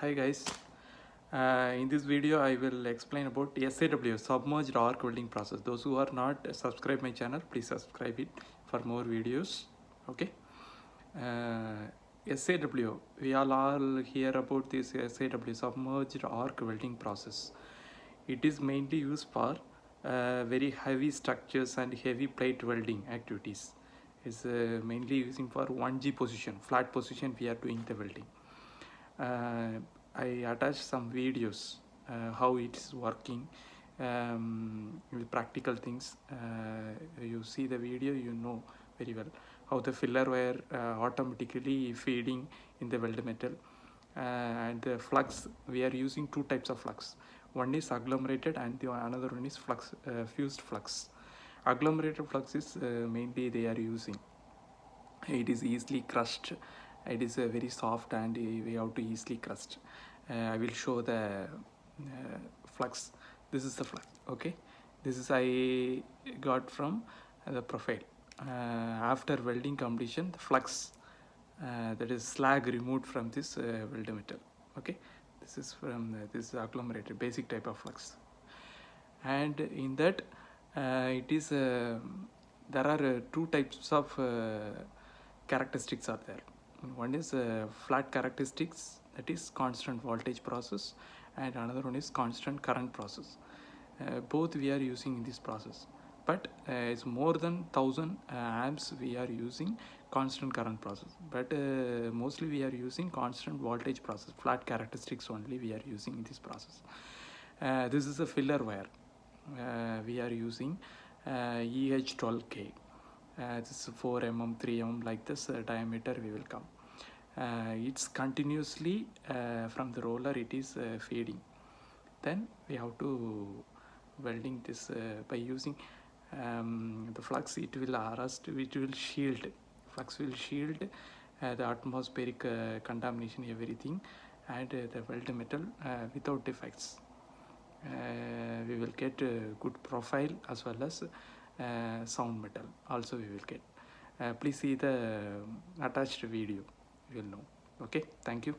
Hi guys, in this video I will explain about SAW, submerged arc welding process. Those who are not subscribe my channel, please subscribe it for more videos. Okay. SAW, we all hear about this SAW, submerged arc welding process. It is mainly used for very heavy structures and heavy plate welding activities. It's mainly using for 1G position, flat position we are doing the welding. I attached some videos how it's working with practical things. You see the video, you know very well how the filler wire automatically feeding in the weld metal, and the flux. We are using two types of flux. One is agglomerated and the another one is flux, fused flux. Agglomerated flux is mainly they are using. It is easily crushed. It is very soft and we have to easily crust. I will show the flux. This is the flux. Okay, this is I got from the profile. After welding completion, the flux, that is slag, removed from this weld metal. Okay, this is from this agglomerated basic type of flux, and in that it is there are two types of characteristics are there. One is flat characteristics, that is constant voltage process, and another one is constant current process. Both we are using in this process, but it's more than 1000 amps we are using constant current process, but mostly we are using constant voltage process, flat characteristics only we are using in this process. This is a filler wire. We are using EH12K. This is 4 mm, 3 mm, like this diameter we will come. It's continuously from the roller it is feeding. Then we have to welding this by using the flux. It will arrest, it will shield, flux will shield the atmospheric contamination, everything, and the weld metal without defects. We will get a good profile as well as sound metal also we will get. Please see the attached video, you will know. Okay, thank you.